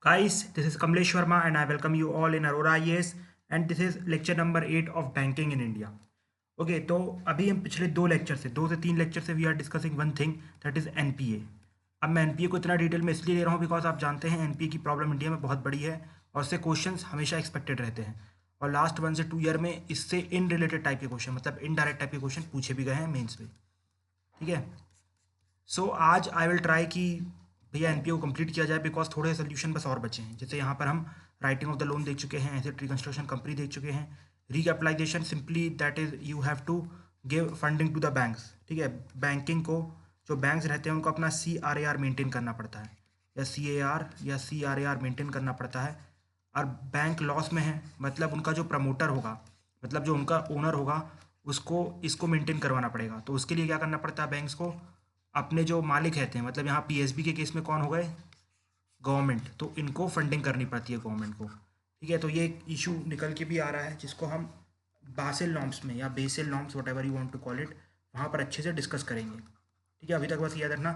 Guys, this is Kamlesh Sharma and I welcome you all in Aurora IAS and this is lecture number 8 of banking in India. Okay तो अभी हम पिछले दो से तीन lecture से we are discussing one thing that is NPA. अब मैं एनपीए को इतना डिटेल में इसलिए ले रहा हूँ बिकॉज आप जानते हैं एनपीए की प्रॉब्लम इंडिया में बहुत बड़ी है और उससे क्वेश्चंस हमेशा एक्सपेक्टेड रहते हैं और लास्ट 1 से 2 ईयर में इससे इन रिलेटेड टाइप के क्वेश्चन मतलब इनडायरेक्ट टाइप के क्वेश्चन पूछे भी गए हैं मेंस में। ठीक है, सो आज आई विल ट्राई कि भैया एनपीए को कंप्लीट किया जाए बिकॉज थोड़े सोल्यूशन बस और बचे हैं। जैसे यहाँ पर हम राइटिंग ऑफ द लोन देख चुके हैं, एसेट रिकंस्ट्रक्शन कंपनी देख चुके हैं, recapitalisation simply that is you have to give funding to the banks. ठीक है, बैंकिंग को जो बैंक्स रहते हैं उनको अपना CRAR मेंटेन करना पड़ता है या CAR या CRAR मेंटेन करना पड़ता है और बैंक लॉस में है मतलब उनका जो प्रमोटर होगा मतलब जो उनका ओनर होगा उसको इसको मेंटेन करवाना पड़ेगा। तो उसके लिए क्या करना पड़ता है बैंक्स को, अपने जो मालिक रहते हैं मतलब यहाँ पीएसबी के केस में कौन हो गए, गवर्नमेंट, तो इनको फंडिंग करनी पड़ती है गवर्नमेंट को। ठीक है, तो ये एक इशू निकल के भी आ रहा है जिसको हम बासेल नॉर्म्स में या Basel norms whatever you want to call it वहाँ पर अच्छे से डिस्कस करेंगे। ठीक है, अभी तक बस याद रखना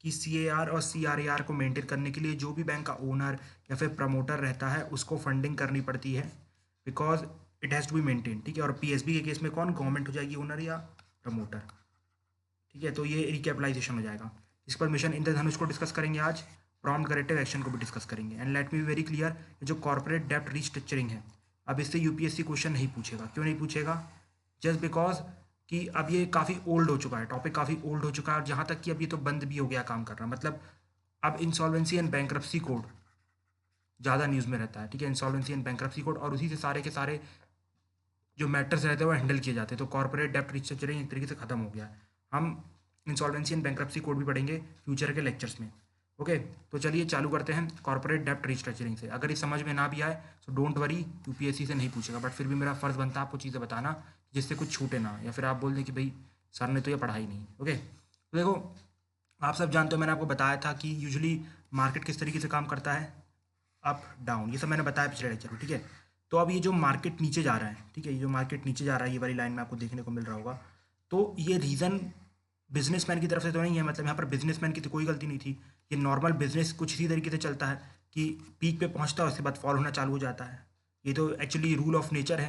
कि CAR और CRAR को मेंटेन करने के लिए जो भी बैंक का ओनर या फिर प्रमोटर रहता है उसको फंडिंग करनी पड़ती है because it has to be maintain. ठीक है, और पीएसबी के केस में कौन गवर्नमेंट हो जाएगी, ओनर या प्रमोटर। ठीक है, तो ये रिकैपिटलाइजेशन हो जाएगा। इस पर मिशन इंद्रधनुष को डिस्कस करेंगे आज, प्रॉम्प्ट करेक्टिव एक्शन को भी डिस्कस करेंगे। And let me be very clear, जो कॉर्पोरेट डेप्ट रीस्ट्रक्चरिंग है अब इससे यूपीएससी क्वेश्चन नहीं पूछेगा। क्यों नहीं पूछेगा? जस्ट बिकॉज कि अब ये काफ़ी ओल्ड हो चुका है, टॉपिक काफ़ी ओल्ड हो चुका है और जहाँ तक कि अब ये तो बंद भी हो गया काम करना। मतलब अब इंसॉल्वेंसी एंड बैंक्रप्सी कोड ज़्यादा न्यूज़ में रहता है। ठीक है, इंसॉल्वेंसी एंड बैंक्रप्सी कोड और उसी से सारे के सारे जो मैटर्स रहते हैं वो हैंडल किए जाते हैं। तो कॉर्पोरेट डेप्ट रिस्ट्रक्चरिंग एक तरीके से खत्म हो गया है। हम इंसॉल्वेंसी एंड बैंक्रप्सी कोड भी पढ़ेंगे फ्यूचर के लेक्चर्स में। ओके, तो चलिए चालू करते हैं कॉर्पोरेट डेप्ट रिस्ट्रक्चरिंग से। अगर ये समझ में ना भी आए तो डोंट वरी, यूपीएससी से नहीं पूछेगा, बट फिर भी मेरा फ़र्ज़ बनता है आपको चीज़ें बताना जिससे कुछ छूटे ना या फिर आप बोल दें कि भाई सर ने तो ये पढ़ा ही नहीं। ओके, तो देखो आप सब जानते हो मैंने आपको बताया था कि यूजुअली मार्केट किस तरीके से काम करता है, अप डाउन, ये सब मैंने बताया पिछले लेक्चर में। ठीक है, तो अब ये जो मार्केट नीचे जा रहा है, ठीक है, ये जो मार्केट नीचे जा रहा है ये वाली लाइन में आपको देखने को मिल रहा होगा, तो ये रीज़न बिजनेसमैन की तरफ से तो नहीं है। मतलब यहाँ पर बिजनेसमैन की तो कोई गलती नहीं थी। ये नॉर्मल बिजनेस कुछ इसी तरीके से चलता है कि पीक पे पहुँचता है उसके बाद फॉल होना चालू हो जाता है। ये तो एक्चुअली रूल ऑफ नेचर है।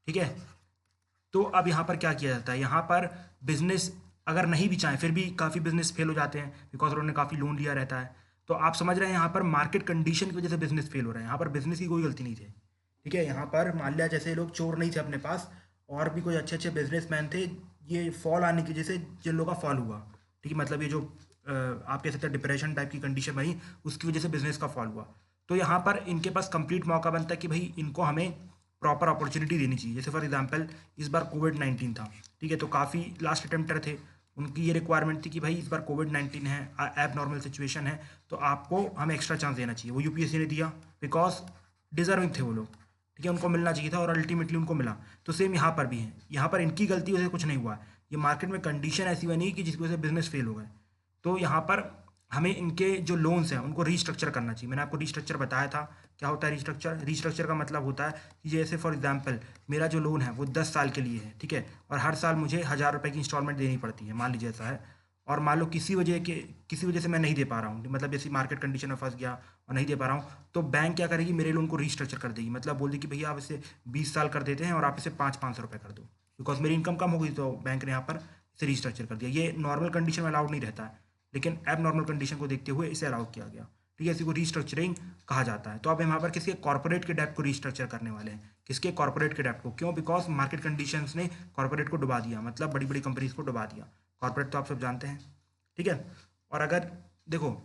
ठीक है, तो अब यहाँ पर क्या किया जाता है, यहाँ पर बिजनेस अगर नहीं भी चाहें फिर भी काफ़ी बिजनेस फेल हो जाते हैं बिकॉज उन्होंने काफ़ी लोन लिया रहता है। तो आप समझ रहे हैं यहाँ पर मार्केट कंडीशन की वजह से बिजनेस फेल हो रहा है, यहाँ पर बिजनेस की कोई गलती नहीं थी। ठीक है, यहाँ पर मान लिया जैसे लोग चोर नहीं थे अपने पास और भी कोई अच्छे अच्छे बिजनेसमैन थे, ये फॉल आने की वजह से जिन लोगों का फॉल हुआ, ठीक है, मतलब ये जो आप कह सकते हैं डिप्रेशन टाइप की कंडीशन बनी उसकी वजह से बिजनेस का फॉल हुआ। तो यहाँ पर इनके पास कंप्लीट मौका बनता है कि भाई इनको हमें प्रॉपर अपॉर्चुनिटी देनी चाहिए। जैसे फॉर एग्जांपल इस बार कोविड-19 था, ठीक है, तो काफ़ी लास्ट अटेम्प्टर थे, उनकी ये रिक्वायरमेंट थी कि भाई इस बार कोविड-19 है, एब नॉर्मल सिचुएशन है, तो आपको हमें एक्स्ट्रा चांस देना चाहिए। वो यूपीएससी ने दिया बिकॉज डिजर्विंग थे वो लोग। ठीक है, उनको मिलना चाहिए था और अल्टीमेटली उनको मिला। तो सेम यहाँ पर भी है, यहाँ पर इनकी गलती वजह से कुछ नहीं हुआ है, ये मार्केट में कंडीशन ऐसी बनी कि जिसकी वजह से बिजनेस फेल हो गए। तो यहाँ पर हमें इनके जो लोन्स हैं उनको रीस्ट्रक्चर करना चाहिए। मैंने आपको रीस्ट्रक्चर बताया था, क्या होता है रीस्ट्रक्चर। रीस्ट्रक्चर का मतलब होता है कि जैसे फॉर एग्जांपल मेरा जो लोन है वो 10 साल के लिए है, ठीक है, और हर साल मुझे 1,000 रुपये की इंस्टॉलमेंट देनी पड़ती है, मान लीजिए ऐसा है, और मान लो किसी वजह से मैं नहीं दे पा रहा हूँ, मतलब जैसे मार्केट कंडीशन में फंस गया और नहीं दे पा रहा हूँ, तो बैंक क्या करेगी, मेरे लोन को रीस्ट्रक्चर कर देगी। मतलब बोल दी कि भैया आप इसे 20 साल कर देते हैं और आप इसे 500-500 रुपये कर दो, बिकॉज मेरी इनकम कम हो गई तो बैंक ने यहाँ पर इसे रीस्ट्रक्चर कर दिया। ये नॉर्मल कंडीशन में अलाउड नहीं रहता है लेकिन एब नॉर्मल कंडीशन को देखते हुए इसे अलाउ किया गया। ठीक है, इसी को रीस्ट्रक्चरिंग कहा जाता है। तो अब हम यहाँ पर किसके, कॉर्पोरेट के डेप्ट को रीस्ट्रक्चर करने वाले हैं। किसके, कॉर्पोरेट के डेप्ट को। क्यों? बिकॉज मार्केट कंडीशंस ने कॉर्पोरेट को डुबा दिया, मतलब बड़ी बड़ी कंपनीज को डुबा दिया। कॉर्पोरेट तो आप सब जानते हैं। ठीक है, और अगर देखो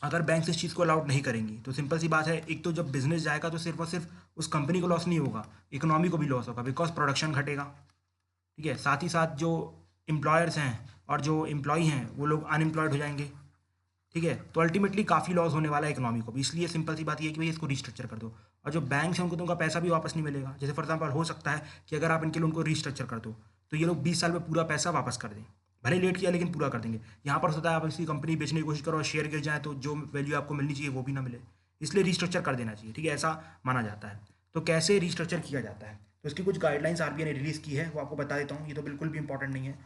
अगर बैंक इस चीज़ को अलाउड नहीं करेंगी तो सिंपल सी बात है, एक तो जब बिजनेस जाएगा तो सिर्फ और सिर्फ उस कंपनी को लॉस नहीं होगा, इकोनॉमी को भी लॉस होगा बिकॉज प्रोडक्शन घटेगा। ठीक है, साथ ही साथ जो एम्प्लॉयर्स हैं और जो एम्प्लॉई हैं वो लोग अनएम्प्लॉयड हो जाएंगे। ठीक है, तो अल्टीमेटली काफ़ी लॉस होने वाला है इकोनॉमी को भी। इसलिए सिंपल सी बात ये है कि भाई इसको रीस्ट्रक्चर कर दो। और जो बैंक्स हैं उनको तो उनका पैसा भी वापस नहीं मिलेगा। जैसे फॉर एग्जांपल हो सकता है कि अगर आप इनके लोन को रीस्ट्रक्चर कर दो तो ये लोग 20 साल में पूरा पैसा वापस कर दें, भले लेट किया लेकिन पूरा कर देंगे। यहाँ पर होता है आप किसी कंपनी बेचने की कोशिश करो और शेयर गिर जाए तो जो वैल्यू आपको मिलनी चाहिए वो भी ना मिले, इसलिए रीस्ट्रक्चर कर देना चाहिए। ठीक है, ऐसा माना जाता है। तो कैसे रीस्ट्रक्चर किया जाता है, तो इसकी कुछ गाइडलाइंस आरबीआई ने रिलीज़ की है, वो आपको बता देता हूँ। ये तो बिल्कुल भी इंपॉर्टेंट नहीं है,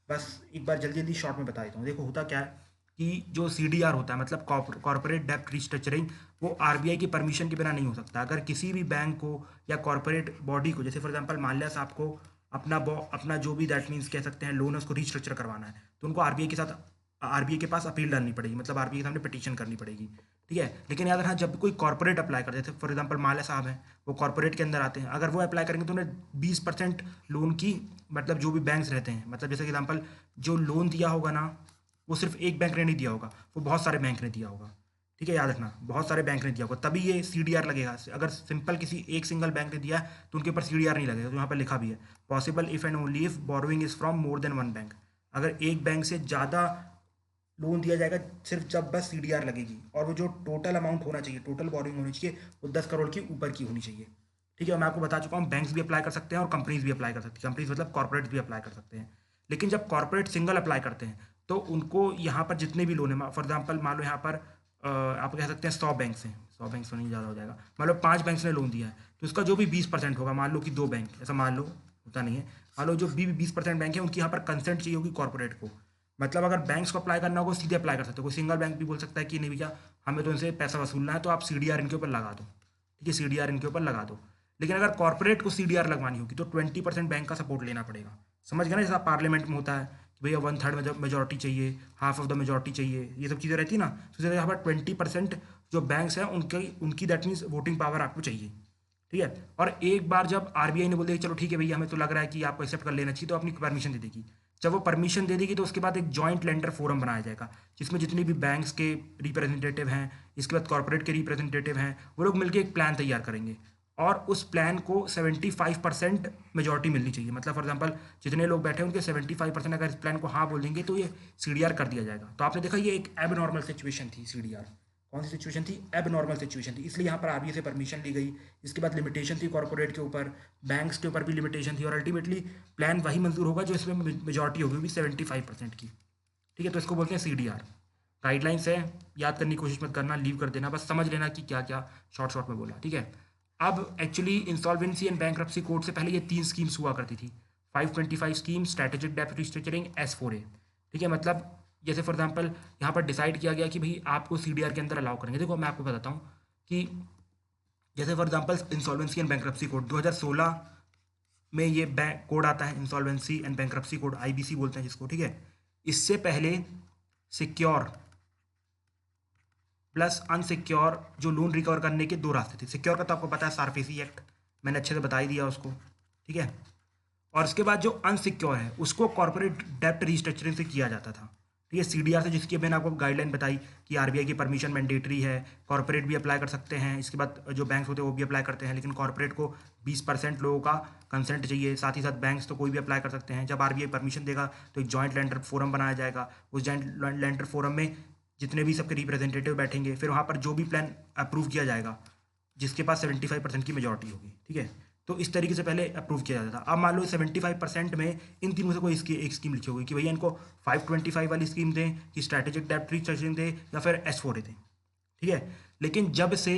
बस एक बार जल्दी जल्दी शॉर्ट में बता देता हूँ। देखो होता क्या है, कि जो CDR होता है मतलब कॉर्पोरेट डेप्ट रिस्ट्रक्चरिंग, वो RBI की परमिशन के बिना नहीं हो सकता। अगर किसी भी बैंक को या कॉर्पोरेट बॉडी को, जैसे फॉर एग्जांपल मान लिया साहब को अपना जो भी दैट मीन्स कह सकते हैं लोन है उसको रिस्ट्रक्चर करवाना है, तो उनको RBI के पास अपील डालनी पड़ेगी, मतलब RBI के सामने पिटीशन करनी पड़ेगी। ठीक है, लेकिन याद रखना जब कोई कॉर्पोरेट अप्लाई करते थे, फॉर एग्जांपल माल्या साहब हैं, वो कॉर्पोरेट के अंदर आते हैं, अगर वो अप्लाई करेंगे तो उन्हें 20% लोन की, मतलब जो भी बैंक्स रहते हैं, मतलब जैसे एग्जांपल जो लोन दिया होगा ना, वो सिर्फ एक बैंक ने नहीं दिया होगा, वो बहुत सारे बैंक ने दिया होगा। ठीक है, याद रखना बहुत सारे बैंक ने दिया होगा, तभी ये CDR लगेगा। अगर सिंपल किसी एक सिंगल बैंक ने दिया है तो उनके ऊपर CDR नहीं लगेगा। तो यहाँ पर लिखा भी है possible if and only if borrowing is from more than one bank. अगर एक बैंक से ज़्यादा लोन दिया जाएगा सिर्फ जब बस CDR लगेगी, और वो जो टोटल अमाउंट होना चाहिए, टोटल बोरिंग होनी चाहिए, वो 10 करोड़ के ऊपर की होनी चाहिए। ठीक है, और मैं आपको बता चुका हूँ बैंक्स भी अप्लाई कर सकते हैं और कंपनीज भी अप्लाई कर सकती हैं, कंपनीज मतलब कॉर्पोरेट भी अप्लाई कर सकते हैं। लेकिन जब कॉर्पोरेट सिंगल अप्लाई करते हैं तो उनको यहाँ पर जितने भी लोन है, फॉर एग्जाम्पल मान लो यहाँ पर आप कह सकते हैं 100 बैंक हैं, 100 बैंक तो नहीं ज़्यादा हो जाएगा, मान लो 5 बैंक ने लोन दिया है, तो उसका जो भी 20% होगा, मान लो कि 2 बैंक, ऐसा मान लो, होता नहीं है, मान लो जो भी 20% बैंक है उनकी यहाँ पर कंसेंट चाहिए होगी कॉर्पोरेट को। मतलब अगर बैंक्स को अप्लाई करना होगा सीधे अप्लाई कर सकते हो, कोई सिंगल बैंक भी बोल सकता है कि नहीं भैया हमें तो इनसे पैसा वसूलना है, तो आप CDR इनके ऊपर लगा दो। ठीक है, CDR इनके ऊपर लगा दो। लेकिन अगर कॉर्पोरेट को CDR लगवानी होगी तो 20% बैंक का सपोर्ट लेना पड़ेगा। समझ गए ना, जैसा पार्लियामेंट में होता है कि भैया 1/3 मेजोरिटी चाहिए, हाफ ऑफ द मेजोरिटी चाहिए, ये सब चीज़ें रहती है ना, तो यहाँ पर 20% जो बैंक्स हैं उनकी उनकी दैट मीन्स वोटिंग पावर आपको चाहिए। ठीक है, और एक बार जब RBI ने बोल दिया चलो ठीक है भैया हमें तो लग रहा है कि आपको एक्सेप्ट कर लेना चाहिए, तो अपनी परमिशन दे देगी। जब वो परमिशन दे देगी तो उसके बाद एक जॉइंट लेंडर फोरम बनाया जाएगा, जिसमें जितनी भी बैंक्स के रिप्रेजेंटेटिव हैं, इसके बाद कॉर्पोरेट के रिप्रेजेंटेटिव हैं, वो लोग मिलकर एक प्लान तैयार करेंगे, और उस प्लान को 75% मेजोरिटी मिलनी चाहिए। मतलब फॉर एग्जांपल जितने लोग बैठे हैं उनके 75% अगर इस प्लान को हाँ बोल देंगे तो ये CDR कर दिया जाएगा। तो आपने देखा ये एक एब नॉर्मल सिचुएशन थी CDR। कौन सी सिचुएशन थी? एब नॉर्मल सिचुएशन थी, इसलिए यहाँ पर RBI से परमिशन ली गई। इसके बाद लिमिटेशन थी कॉर्पोरेट के ऊपर, बैंक्स के ऊपर भी लिमिटेशन थी, और अल्टीमेटली प्लान वही मंजूर होगा जो इसमें मेजोरिटी होगी, वो भी 75% की। ठीक है, तो इसको बोलते हैं CDR। गाइडलाइंस है, याद करने की कोशिश मत करना, लीव कर देना, बस समझ लेना कि क्या क्या शॉर्ट शॉर्ट में बोला। ठीक है, अब actually insolvency and bankruptcy code से पहले ये 3 स्कीम्स हुआ करती थी। 525 स्कीम, स्ट्रेटेजिक डेप्ट रिस्ट्रक्चरिंग, S4A। ठीक है, मतलब जैसे फॉर एग्जांपल यहाँ पर डिसाइड किया गया कि भाई आपको CDR के अंदर अलाउ करेंगे। देखो मैं आपको बताता हूँ कि जैसे for example insolvency and bankruptcy code 2016 में ये बैंक कोड आता है, insolvency and bankruptcy code, IBC बोलते हैं जिसको। ठीक है, इससे पहले सिक्योर प्लस अनसिक्योर जो लोन रिकवर करने के 2 रास्ते थे। सिक्योर का तो आपको पता है सारफेसी एक्ट, मैंने अच्छे से बता ही दिया उसको। ठीक है, और उसके बाद जो अनसिक्योर है उसको कॉर्पोरेट डेप्ट रिस्ट्रक्चरिंग से किया जाता था। ठीक है, CDR से, जिसकी मैंने आपको गाइडलाइन बताई कि RBI की परमिशन मैंडेटरी है, कॉर्पोरेट भी अप्लाई कर सकते हैं, इसके बाद जो बैंक्स होते हैं वो भी अप्लाई करते हैं, लेकिन कॉर्पोरेट को 20% लोगों का कंसेंट चाहिए, साथ ही साथ बैंक्स तो कोई भी अप्लाई कर सकते हैं। जब RBI परमिशन देगा तो एक जॉइंट लेंडर फोरम बनाया जाएगा, उस जॉइंट लेंडर फोरम में जितने भी सबके रिप्रेजेंटेटिव बैठेंगे, फिर वहाँ पर जो भी प्लान अप्रूव किया जाएगा जिसके पास 75% की मेजोरिटी होगी। ठीक है, तो इस तरीके से पहले अप्रूव किया जाता था। अब मान लो 75% में इन तीनों से कोई इसकी एक स्कीम लिखी होगी कि भैया इनको 525 वाली स्कीम दें, कि स्ट्रैटेजिक डेप्ट रिस्ट्रक्चरिंग दें, या फिर S4A दें। ठीक है, लेकिन जब से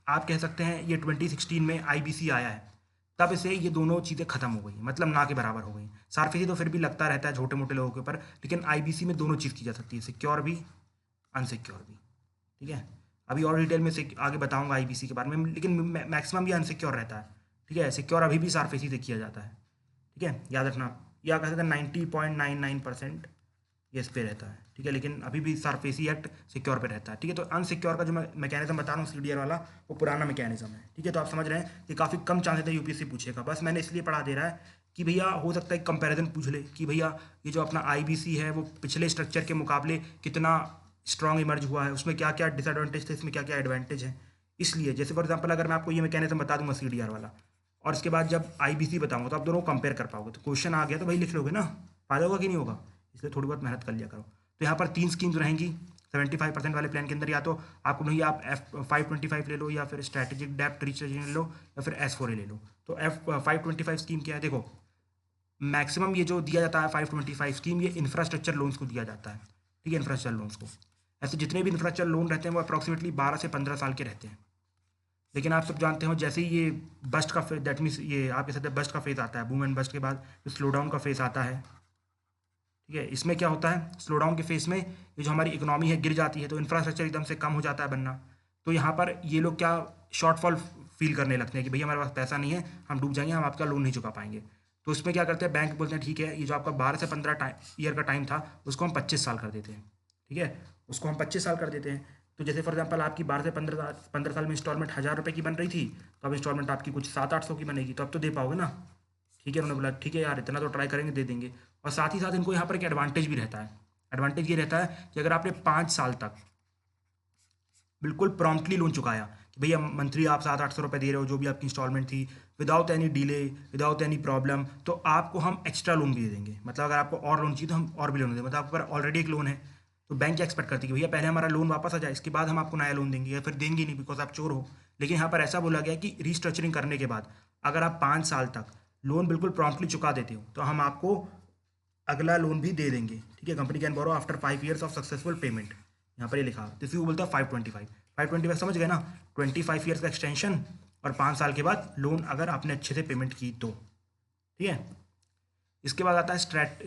आप कह सकते हैं ये 2016 में IBC आया है, तब से ये दोनों चीज़ें खत्म हो गई, मतलब ना के बराबर हो गई। सारफेसी तो फिर भी लगता रहता है छोटे मोटे लोगों के ऊपर, लेकिन IBC में दोनों चीज़ की जा सकती है, सिक्योर भी अनसिक्योर भी। ठीक है, अभी और डिटेल में से आगे बताऊंगा IBC के बारे में, लेकिन मैक्सिमम ये अनसिक्योर रहता है। ठीक है, सिक्योर अभी भी सारफेसी से किया जाता है। ठीक है, याद रखना, या कह सकते हैं 90.99% ये इस पे रहता है। ठीक है, लेकिन अभी भी सारफेसी एक्ट सिक्योर पे रहता है। ठीक है, तो अनसिक्योर का जो मैं मैकेनिज्म बता रहा हूँ CDR वाला, वो पुराना मैकेनिज्म है। ठीक है, तो आप समझ रहे हैं कि काफ़ी कम चांसेस है UPSC पूछेगा, बस मैंने इसलिए पढ़ा दे रहा है कि भैया हो सकता है कंपैरिजन पूछ ले कि भैया ये जो अपना IBC है वो पिछले स्ट्रक्चर के मुकाबले कितना स्ट्रॉन्ग इमर्ज हुआ है, उसमें क्या क्या डिसएडवांटेज थे, इसमें क्या क्या एडवांटेज है। इसलिए जैसे फॉर एग्जांपल अगर मैं आपको ये मैकेनिज्म बता दूंगा CDR वाला, और इसके बाद जब IBC बताऊंगा, तो आप दोनों कंपेयर कर पाओगे, तो क्वेश्चन आ गया तो भाई लिख लोगे ना, फायदा होगा कि नहीं होगा, इसलिए थोड़ी बहुत मेहनत कर लिया करो। तो यहाँ पर 3 स्कीम्स रहेंगी 75% वाले प्लान के अंदर, या तो आपको नहीं आप F525 ले लो, या फिर स्ट्रैटेजिक डेप्ट रिस्ट्रक्चरिंग ले लो, या फिर S4A ले लो। तो F525 स्कीम क्या है? देखो मैक्सिमम ये जो दिया जाता है 525 स्कीम, ये इंफ्रास्ट्रक्चर लोन्स को दिया जाता है। ठीक है, इंफ्रास्ट्रक्चर लोन्स को, ऐसे जितने भी इंफ्रास्ट्रक्चर लोन रहते हैं वो अप्रॉक्सीमेटली 12 से 15 साल के रहते हैं। लेकिन आप सब जानते हो जैसे ही ये बस्ट का फेज, दैट मीन्स ये आप कह सकते हैं बस्ट का फेज आता है, बूम एंड बस्ट के बाद जो स्लो डाउन का फेज आता है, ठीक है, इसमें क्या होता है, स्लो डाउन के फेस में ये जो हमारी इकोनॉमी है गिर जाती है, तो इंफ्रास्ट्रक्चर एकदम से कम हो जाता है बनना। तो यहाँ पर ये लोग क्या शॉर्टफॉल फील करने लगते हैं कि भैया हमारे पास पैसा नहीं है, हम डूब जाएंगे, हम आपका लोन नहीं चुका पाएंगे। तो इसमें क्या करते हैं, बैंक बोलते हैं ठीक है, ये जो आपका 12 से 15 ईयर का टाइम था उसको हम 25 साल कर देते हैं। ठीक है, उसको हम 25 साल कर देते हैं। तो जैसे फॉर एग्जाम्पल आपकी 12 से 15 साल में इंस्टॉलमेंट 1000 रुपये की बन रही थी, तो अब इंस्टॉलमेंट आपकी कुछ 700-800 की बनेगी, तो अब तो दे पाओगे ना। ठीक है, उन्होंने बोला ठीक है यार, इतना तो ट्राई करेंगे, दे देंगे। और साथ ही साथ इनको यहाँ पर एक एडवांटेज भी रहता है। एडवांटेज ये रहता है कि अगर आपने 5 साल तक बिल्कुल प्रॉम्प्टली लोन चुकाया कि भैया मंथली आप 700-800 रुपये दे रहे हो जो भी आपकी इंस्टॉलमेंट थी, without any delay, without any problem, तो आपको हम एक्स्ट्रा लोन भी दे देंगे। मतलब अगर आपको और लोन चाहिए तो हम और भी लोन देंगे। मतलब आपके पास ऑलरेडी एक लोन है, तो बैंक क्या एक्सपेक्ट करती है कि भैया पहले हमारा लोन वापस आ जाए, इसके बाद हम आपको नया लोन देंगे, या फिर देंगे नहीं बिकॉज आप चोर हो। लेकिन यहाँ पर ऐसा बोला गया कि रीस्ट्रक्चरिंग करने के बाद अगर आप 5 साल तक लोन बिल्कुल प्रॉम्प्टली चुका देते हो तो हम आपको अगला लोन भी दे देंगे। ठीक है, company can borrow after 5 years of successful payment. यहाँ पर ये लिखा, तो इसी को बोलता है 525। 525 समझ गए ना, 25 ईयर्स का एक्सटेंशन और 5 साल के बाद लोन अगर आपने अच्छे से पेमेंट की तो। ठीक है, इसके बाद आता है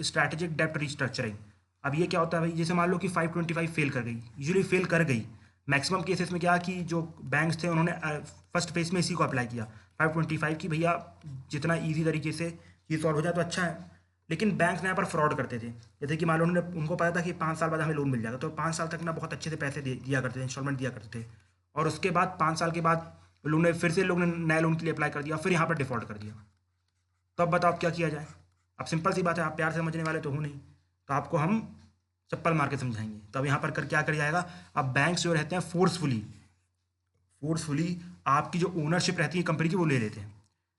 स्ट्रैटेजिक डेप्ट रिस्ट्रक्चरिंग। अब ये क्या होता है भाई, जैसे मान लो कि 525 फेल कर गई, यूजुअली फेल कर गई। मैक्सिमम केसेस में क्या कि जो बैंक्स थे उन्होंने फर्स्ट फेज में इसी को अप्लाई किया 525 की, भैया जितना ईजी तरीके से ये सॉल्व हो जाए तो अच्छा है। लेकिन बैंक्स यहाँ पर फ्रॉड करते थे। जैसे कि मान लो उन्होंने, उनको पता था कि 5 साल बाद हमें लोन मिल जाएगा, तो 5 साल तक ना बहुत अच्छे से पैसे दिया करते थे, इंस्टॉलमेंट दिया करते थे। और उसके बाद 5 साल के बाद लोन ने फिर से लोग ने नए लोन के लिए अप्लाई कर दिया, फिर यहाँ पर डिफॉल्ट कर दिया। तो अब बताओ अब क्या किया जाए। अब सिंपल सी बात है, आप प्यार से समझने वाले तो हो नहीं, तो आपको हम चप्पल मार के समझाएंगे। तो अब यहाँ पर क्या कर जाएगा, अब बैंक्स जो रहते हैं फोर्सफुली आपकी जो ओनरशिप रहती है कंपनी की वो ले लेते हैं।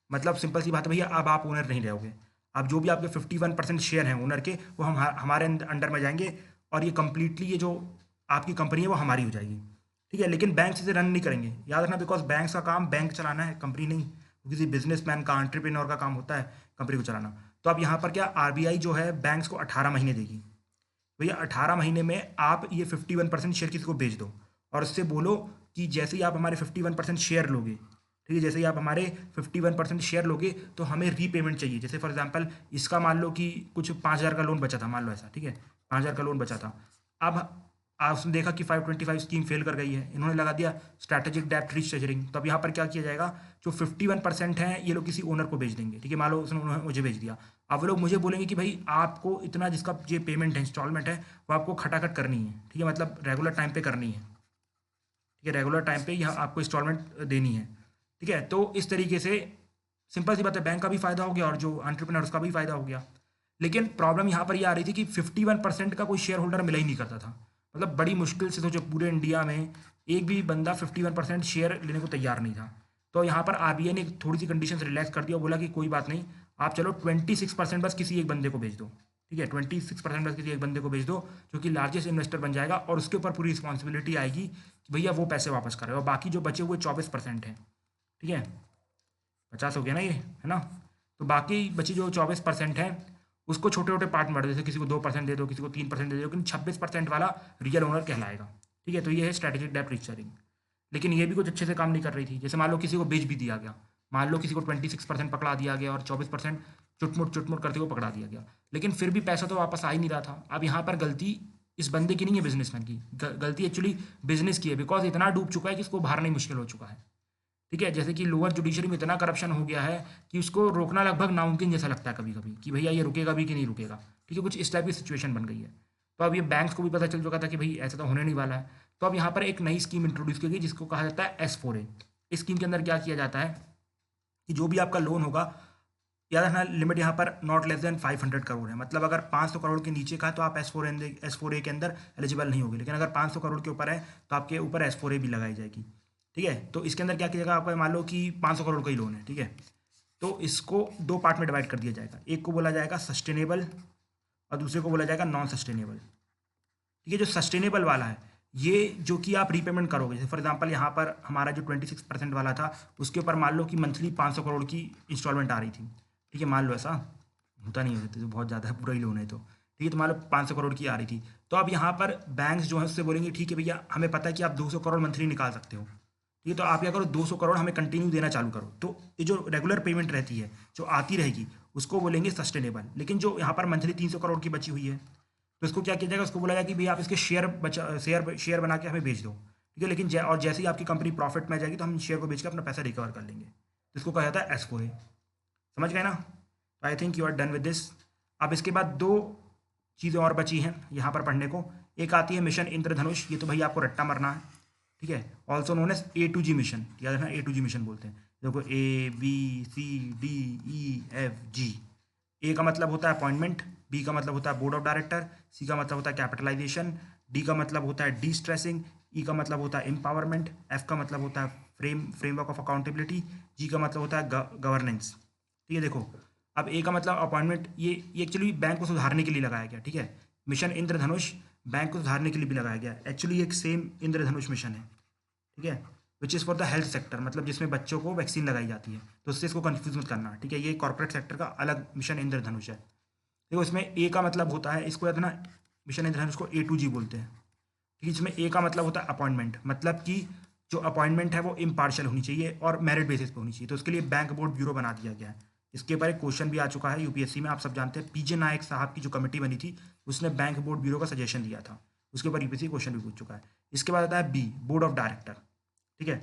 मतलब सिंपल सी बात है भैया, अब आप ओनर नहीं रहोगे। अब जो भी आपके 51% शेयर हैं ओनर के, वो हम हमारे अंडर में जाएंगे, और ये कंप्लीटली ये जो आपकी कंपनी है वो हमारी हो जाएगी। ठीक है, लेकिन बैंक इसे रन नहीं करेंगे, याद रखना, बिकॉज बैंक का काम बैंक चलाना है, कंपनी नहीं। किसी बिजनेसमैन का, एंटरप्रेन्योर का काम होता है कंपनी को चलाना। तो अब यहाँ पर क्या, आरबीआई जो है बैंक्स को 18 महीने देगी। भैया 18 महीने में आप ये 51% शेयर किसी को बेच दो, और उससे बोलो कि जैसे ही आप हमारे 51% शेयर लोगे, ठीक है, जैसे ही आप हमारे 51% शेयर लोगे तो हमें रीपेमेंट चाहिए। जैसे फॉर एग्जांपल इसका मान लो कि कुछ 5,000 का लोन बचा था, मान लो ऐसा, ठीक है, 5,000 का लोन बचा था। अब आपने देखा कि 525 स्कीम फेल कर गई है, इन्होंने लगा दिया स्ट्रैटेजिक डेप्ट रिस्ट्रक्चरिंग। तो अब यहाँ पर क्या किया जाएगा, जो 51% है ये लोग किसी ओनर को बेच देंगे। ठीक है, मान लो उसने उन्होंने मुझे बेच दिया, अब वो लोग मुझे बोलेंगे कि भाई आपको इतना जिसका ये पेमेंट है, इंस्टॉलमेंट है, वो आपको खटाखट करनी है। ठीक है, मतलब रेगुलर टाइम पे करनी है। ठीक है, रेगुलर टाइम पे यह आपको इंस्टॉलमेंट देनी है। ठीक है, तो इस तरीके से सिंपल सी बात है, बैंक का भी फायदा हो गया और जो एंटरप्रेन्योर्स का भी फायदा हो गया। लेकिन प्रॉब्लम यहाँ पर ये आ रही थी कि 51% का कोई शेयर होल्डर मिला ही नहीं करता था। मतलब बड़ी मुश्किल से, सोचो पूरे इंडिया में एक भी बंदा 51% शेयर लेने को तैयार नहीं था। तो यहाँ पर आरबीआई ने थोड़ी सी कंडीशन रिलैक्स कर दिया, बोला कि कोई बात नहीं, आप चलो 26% बस किसी एक बंदे को भेज दो। ठीक है, 26% बस किसी एक बंदे को भेज दो जो कि लार्जेस्ट इन्वेस्टर बन जाएगा, और उसके ऊपर पूरी रिस्पॉन्सिबिलिटी आएगी कि भैया वो पैसे वापस करे, और बाकी जो बचे हुए 24% हैं, ठीक है, 50 हो गया ना ये, है ना, तो बाकी बची जो 24% है उसको छोटे छोटे पार्ट में बांट दो, जैसे किसी को 2% दे दो, किसी को 3% दे दो, लेकिन 26% वाला रियल ओनर कहलाएगा। ठीक है, तो ये है स्ट्रैटेजिक डेप्ट रिस्ट्रक्चरिंग। लेकिन ये भी कुछ अच्छे से काम नहीं कर रही थी। जैसे मान लो किसी को बेच भी दिया गया, मान लो किसी को 26% पकड़ा दिया गया और 24% चुटमुट करते हुए पकड़ा दिया गया, लेकिन फिर भी पैसा तो वापस आ ही नहीं रहा था। अब यहाँ पर गलती इस बंदे की नहीं है, बिजनेसमैन की गलती एक्चुअली बिजनेस की है, बिकॉज इतना डूब चुका है कि इसको बाहर नहीं मुश्किल हो चुका है। ठीक है, जैसे कि लोअर जुडिशरी में इतना करप्शन हो गया है कि उसको रोकना लगभग नामुमकिन जैसा लगता है कभी कभी, कि भैया ये रुकेगा भी कि नहीं रुकेगा। ठीक है, कुछ इस टाइप की सिचुएशन बन गई है। तो अब ये बैंक्स को भी पता चल चुका था कि भाई ऐसा तो होने नहीं वाला है। तो अब यहाँ पर एक नई स्कीम इंट्रोड्यूस की गई जिसको कहा जाता है S4A। इस स्कीम के अंदर क्या किया जाता है कि जो भी आपका लोन होगा, याद रखना लिमिट यहाँ पर नॉट लेस देन 500 करोड़ है। मतलब अगर 500 करोड़ के नीचे का तो आप S4A के अंदर एलिजिबल नहीं होगी, लेकिन अगर 500 करोड़ के ऊपर है तो आपके ऊपर S4A भी लगाई जाएगी। ठीक है, तो इसके अंदर क्या किया जाएगा, आपका मान लो कि 500 करोड़ का ही लोन है, ठीक है, तो इसको दो पार्ट में डिवाइड कर दिया जाएगा। एक को बोला जाएगा सस्टेनेबल और दूसरे को बोला जाएगा नॉन सस्टेनेबल। ठीक है, जो सस्टेनेबल वाला है ये जो कि आप रीपेमेंट करोगे, जैसे फॉर एग्जांपल यहाँ पर हमारा जो 26% वाला था उसके ऊपर मान लो कि मंथली 500 करोड़ की इंस्टॉलमेंट आ रही थी। ठीक है, मान लो, ऐसा होता नहीं होता तो बहुत ज़्यादा है, पूरा ही लोन है तो ठीक है, तो मान लो 500 करोड़ की आ रही थी। तो अब यहाँ पर बैंक्स जो है उससे बोलेंगे ठीक है भैया, हमें पता है कि आप 200 करोड़ मंथली निकाल सकते हो। ठीक है, तो आप क्या करो, 200 करोड़ हमें कंटिन्यू देना चालू करो। तो ये जो रेगुलर पेमेंट रहती है जो आती रहेगी उसको बोलेंगे सस्टेनेबल। लेकिन जो यहाँ पर मंथली 300 करोड़ की बची हुई है, तो इसको क्या किया जाएगा, उसको बोला जाएगा कि भाई आप इसके शेयर बना के हमें बेच दो, ठीक है। लेकिन और जैसे ही आपकी कंपनी प्रॉफिट में आ जाएगी तो हम शेयर को बेच के अपना पैसा रिकवर कर लेंगे। तो इसको कहा जाता है S4A। समझ गए ना? I think you are done with this. अब इसके बाद दो चीज़ें और बची हैं यहाँ पर पढ़ने को। एक आती है मिशन इंद्रधनुष, ये तो भाई आपको रट्टा मरना है, ठीक है। Also known as A to G mission, याद रखना A to G मिशन बोलते हैं। देखो ABCDEFG। ए का मतलब होता है अपॉइंटमेंट, बी का मतलब होता है बोर्ड ऑफ डायरेक्टर, सी का मतलब होता है कैपिटलाइजेशन, डी का मतलब होता है डी स्ट्रेसिंग, ई का मतलब होता है एम्पावरमेंट, एफ का मतलब होता है फ्रेमवर्क ऑफ अकाउंटेबिलिटी, जी का मतलब होता है गवर्नेंस। ठीक है, देखो अब ए का मतलब अपॉइंटमेंट, ये एक्चुअली बैंक को सुधारने के लिए लगाया गया, ठीक है। मिशन इंद्रधनुष बैंक को सुधारने के लिए भी लगाया गया, एक्चुअली एक सेम इंद्रधनुष मिशन है, ठीक है, which is for the health sector, मतलब जिसमें बच्चों को वैक्सीन लगाई जाती है, तो उससे इसको कंफ्यूज मत करना, ठीक है। ये कॉर्पोरेट सेक्टर का अलग मिशन इंद्रधनुष है। देखो इसमें ए का मतलब होता है, इसको याद ना, मिशन इंद्रधनुष को A to G बोलते हैं, ठीक है। इसमें ए का मतलब होता है अपॉइंटमेंट, मतलब कि जो अपॉइंटमेंट है वो इम्पार्शियल होनी चाहिए और मेरिट बेसिस पे होनी चाहिए, तो उसके लिए बैंक बोर्ड ब्यूरो बना दिया गया है। इसके ऊपर एक क्वेश्चन भी आ चुका है यूपीएससी में, आप सब जानते हैं, PJ नायक साहब की जो कमेटी बनी थी उसने बैंक बोर्ड ब्यूरो का सजेशन दिया था, उसके ऊपर यूपीएससी क्वेश्चन भी पूछ चुका है। इसके बाद आता है बी, बोर्ड ऑफ डायरेक्टर, ठीक है।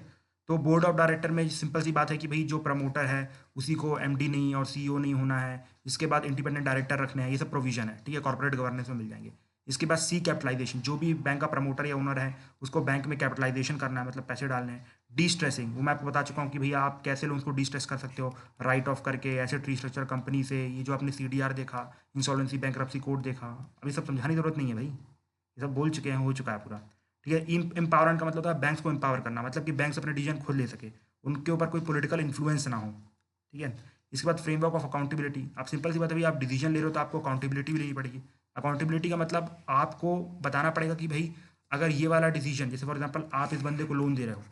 तो बोर्ड ऑफ डायरेक्टर में सिंपल सी बात है कि भाई जो प्रमोटर है उसी को MD नहीं और CEO नहीं होना है। इसके बाद इंडिपेंडेंट डायरेक्टर रखने हैं, ये सब प्रोविजन है, ठीक है, कॉर्पोरेट गवर्नेंस में मिल जाएंगे। इसके बाद सी, कैपिटलाइजेशन, जो भी बैंक का प्रमोटर या ओनर है उसको बैंक में कैपिटलाइजेशन करना है, मतलब पैसे डालने हैं। डी स्ट्रेसिंग, वो मैं आपको बता चुका हूँ कि भैया आप कैसे लोन्स को डी स्ट्रेस कर सकते हो, राइट ऑफ करके, एसेट रिस्ट्रक्चर कंपनी से, ये जो आपने CDR देखा, इंसॉल्वेंसी बैंक्रप्सी कोड देखा, अभी सब समझाने की जरूरत नहीं है भाई, ये सब बोल चुके हैं, हो चुका है पूरा, ठीक है। एम्पावरमेंट का मतलब होता है बैंक्स को एम्पावर करना, मतलब कि बैंक्स अपने डिसीजन खुद ले सके, उनके ऊपर कोई पॉलिटिकल इन्फ्लुएंस ना हो, ठीक है। इसके बाद फ्रेमवर्क ऑफ अकाउंटेबिलिटी, आप सिंपल सी बात है भाई, आप डिसीजन ले रहे हो तो आपको अकाउंटेबिलिटी भी लेनी पड़ेगी। अकाउंटेबिलिटी का मतलब आपको बताना पड़ेगा कि भाई अगर ये वाला डिसीजन, जैसे फॉर एग्जांपल आप इस बंदे को लोन दे रहे हो,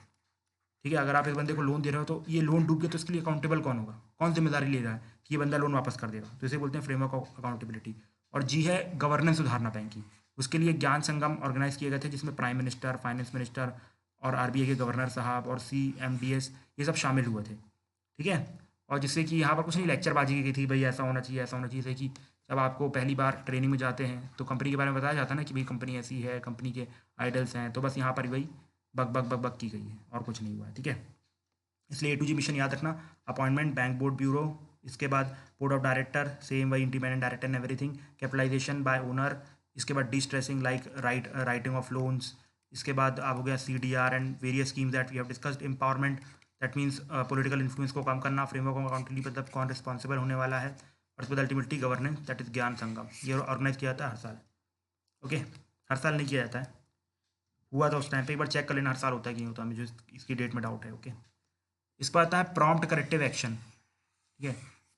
ठीक है, अगर आप इस बंदे को लोन दे रहे हो तो ये लोन डूब गया तो इसके लिए अकाउंटेबल कौन होगा, कौन जिम्मेदारी ले रहा है कि ये बंदा लोन वापस कर देगा, तो इसे बोलते हैं फ्रेमवर्क ऑफ अकाउंटेबिलिटी। और जी है गवर्नेंस सुधारना बैंक की, उसके लिए ज्ञान संगम ऑर्गेनाइज किए गए थे जिसमें प्राइम मिनिस्टर, फाइनेंस मिनिस्टर और RBI के गवर्नर साहब और CMDS ये सब शामिल हुए थे, ठीक है। और जिससे कि यहाँ पर कुछ नहीं लेक्चरबाजी की गई थी, भाई ऐसा होना चाहिए ऐसा होना चाहिए, जैसे कि जब आपको पहली बार ट्रेनिंग में जाते हैं तो कंपनी के बारे में बताया जाता है ना कि भाई कंपनी ऐसी है, कंपनी के आइडल्स हैं, तो बस यहाँ पर वही बक बक बक बक की गई है और कुछ नहीं हुआ है, ठीक है। इसलिए A to G मिशन याद रखना, अपॉइंटमेंट बैंक बोर्ड ब्यूरो, इसके बाद बोर्ड ऑफ डायरेक्टर सेम वही independent director and everything, capitalisation by owner, इसके बाद de stressing like writing off loans, इसके बाद आप हो गया CDR and various schemes that we have discussed, empowerment that means political influence को कम करना, फ्रेमवर्क ऑफ अकाउंटेबिलिटी मतलब कौन रिस्पॉन्सिबल होने वाला है, और उसके बाद अल्टीमेटली गवर्नेंस दैट इज ज्ञान संगम, ये ऑर्गेनाइज किया जाता है हर साल, ओके। हर साल नहीं किया जाता है, हुआ था उस टाइम पे, एक बार चेक कर लेना हर साल होता है कि नहीं होता, मुझे इसकी डेट में डाउट है, ओके। इस पर आता है प्रॉम्प्ट करेक्टिव एक्शन, ठीक है।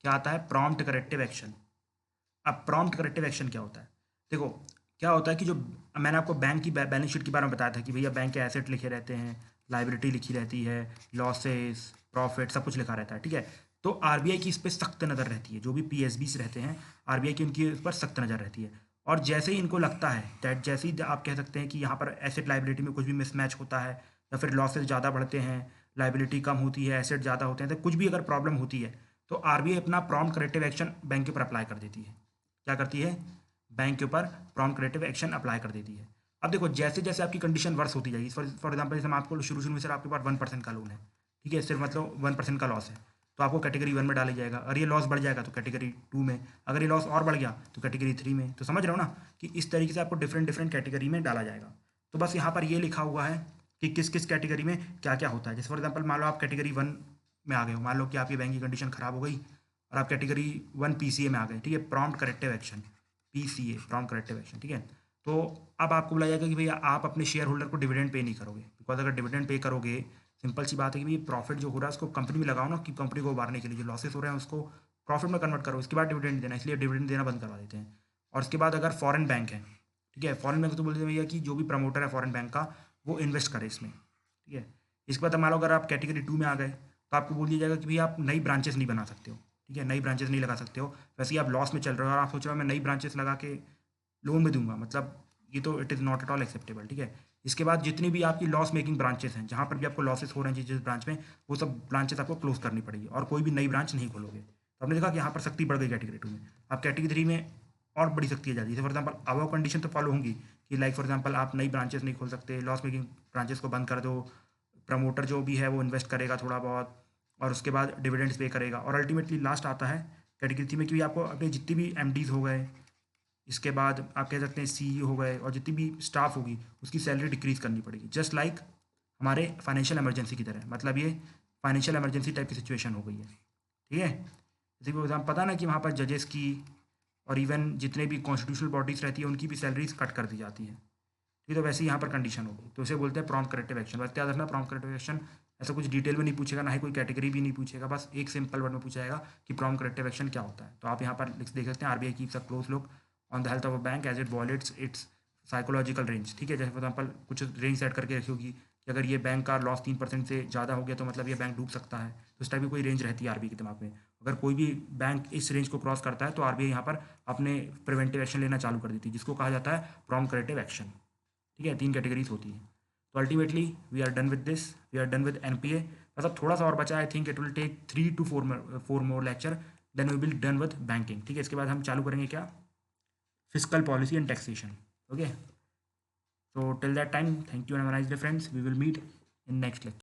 क्या आता है? Prompt corrective action. अब प्रॉम्प्ट करेक्टिव एक्शन क्या होता है? देखो क्या होता है कि जो मैंने आपको बैंक की बैलेंस शीट के बारे में बताया था कि भैया बैंक के एसेट लिखे रहते हैं, लाइबिलिटी लिखी रहती है, लॉसेस, प्रॉफिट, सब कुछ लिखा रहता है, ठीक है। तो RBI की इस पर सख्त नज़र रहती है, जो भी PSBs रहते हैं RBI की उनकी उस पर सख्त नज़र रहती है। और जैसे ही इनको लगता है दैट, जैसे ही आप कह सकते हैं कि यहाँ पर एसेट लाइबिलिटी में कुछ भी मिसमैच होता है या फिर लॉसेस ज़्यादा बढ़ते हैं, लाइबिलिटी कम होती है, एसेट ज़्यादा होते हैं, तो कुछ भी अगर प्रॉब्लम होती है तो RBI अपना प्रॉम्प्ट करेक्टिव एक्शन बैंक के ऊपर अप्लाई कर देती है। क्या करती है? बैंक के ऊपर प्रॉम्प्ट करेक्टिव एक्शन अप्लाई कर देती है। अब देखो जैसे जैसे आपकी कंडीशन वर्स होती जाएगी, फॉर एग्जाम्पल जैसे मैं आपको शुरू में सर आपके पास 1% का लोन है, ठीक है, सिर्फ मतलब 1% का लॉस है, तो आपको कैटेगरी 1 में डाला जाएगा। अगर ये लॉस बढ़ जाएगा तो कैटेगरी 2 में, अगर ये लॉस और बढ़ गया तो कैटेगरी 3 में। तो समझ रहे हो ना कि इस तरीके से आपको डिफरेंट डिफरेंट कैटेगरी में डाला जाएगा। तो बस यहाँ पर ये लिखा हुआ है कि किस किस कैटेगरी में क्या क्या होता है। जैसे फॉर एग्जाम्पल मान लो आप कैटेगरी 1 में आ गए हो, मान लो कि आपकी बैंक की कंडीशन खराब हो गई और आप कैटेगरी 1 PCA में आ गए, ठीक है, prompt corrective action, PCA prompt corrective action, ठीक है। तो अब आपको बोला जाएगा कि भैया आप अपने शेयर होल्डर को डिविडेंड पे नहीं करोगे, बिकॉज अगर डिविडेंड पे करोगे, सिंपल सी बात है कि भाई प्रॉफिट जो हो रहा है उसको कंपनी में लगाओ ना, कि कंपनी को उबारने के लिए जो लॉसेस हो रहे हैं उसको प्रॉफिट में कन्वर्ट करो, इसके बाद डिविडेंड देना, इसलिए डिविडेंड देना बंद करवा देते हैं। और इसके बाद अगर फॉरेन बैंक है, ठीक है, फॉरेन बैंक तो बोलते हैं भैया कि जो भी प्रमोटर है फॉरेन बैंक का वो इन्वेस्ट करे इसमें, ठीक है। इसके बाद मान लो अगर आप कैटेगरी 2 में आ गए तो आपको बोल दिया जाएगा कि भैया आप नई ब्रांचेस नहीं बना सकते हो, ठीक है, नई ब्रांचेस नहीं लगा सकते हो। वैसे ही आप लॉस में चल रहे हो और आप सोच रहे हो मैं नई ब्रांचेस लगा के लोन में दूंगा, मतलब ये तो it is not at all acceptable, ठीक है। इसके बाद जितनी भी आपकी लॉस मेकिंग ब्रांचेस हैं, जहाँ पर भी आपको लॉसेस हो रहे हैं जिस जिस ब्रांच में, वो सब ब्रांचेस आपको क्लोज करनी पड़ेगी और कोई भी नई ब्रांच नहीं खोलोगे। तो आपने देखा कि यहाँ पर सख्ती बढ़ गई कैटेगरी 2 में। अब कैटेगरी 3 में और बड़ी सख्ती आ जाती है। फॉर एग्जाम्पल अबव कंडीशन तो फॉलो होंगी कि लाइक फॉर एग्जाम्पल आप नई ब्रांचेस नहीं खोल सकते, लॉस मेकिंग ब्रांचेस को बंद कर दो, प्रमोटर जो भी है वो इन्वेस्ट करेगा थोड़ा बहुत और उसके बाद डिविडेंड्स पे करेगा। और अल्टीमेटली लास्ट आता है कैटेगरी 3 में कि आपको अपने जितने भी एमडीज हो गए, इसके बाद आप कह सकते हैं सीईओ हो गए और जितनी भी स्टाफ होगी उसकी सैलरी डिक्रीज करनी पड़ेगी, जस्ट लाइक हमारे फाइनेंशियल इमरजेंसी की तरह। मतलब ये फाइनेंशियल इमरजेंसी टाइप की सिचुएशन हो गई है, ठीक है। जैसे कि एग्जाम पता ना कि वहाँ पर जजेस की और इवन जितने भी कॉन्स्टिट्यूशनल बॉडीज रहती है उनकी भी सैलरीज कट कर दी जाती है, ठीक है। तो वैसे ही यहाँ पर कंडीशन होगी, तो इसे बोलते हैं प्रॉम्प्ट करेक्टिव एक्शन। बस याद रखना प्रॉम्प्ट करेक्टिव एक्शन ऐसा कुछ डिटेल में नहीं पूछेगा, ना ही कोई कैटेगरी भी नहीं पूछेगा, बस एक सिंपल वर्ड में पूछा जाएगा कि प्रॉम्प्ट करेक्टिव एक्शन क्या होता है। तो आप यहाँ पर देख सकते हैं RBI keeps a close look on the health of a bank as it wallets its psychological range, ठीक है। जैसे फॉर एग्जाम्पल कुछ रेंज सेट करके रखी होगी कि अगर ये बैंक का लॉस 3% से ज़्यादा हो गया तो मतलब ये बैंक डूब सकता है, तो इस टाइप की कोई रेंज रहती है आरबीआई के दिमाग में। अगर कोई भी बैंक इस रेंज को क्रॉस करता है तो आरबीआई यहाँ पर अपने प्रिवेंटिव एक्शन लेना चालू कर देती है, जिसको कहा जाता है प्रॉम्प्ट करेक्टिव एक्शन, ठीक है। 3 कैटेगरीज होती है। तो ultimately we are done with this, we are done with NPA. मतलब थोड़ा सा और बचा, I think it will take 3 to 4 more lecture, then we will done with banking, ठीक है। इसके बाद हम चालू करेंगे क्या, fiscal policy and taxation, okay. So till that time, thank you and have a nice day, friends. We will meet in next lecture.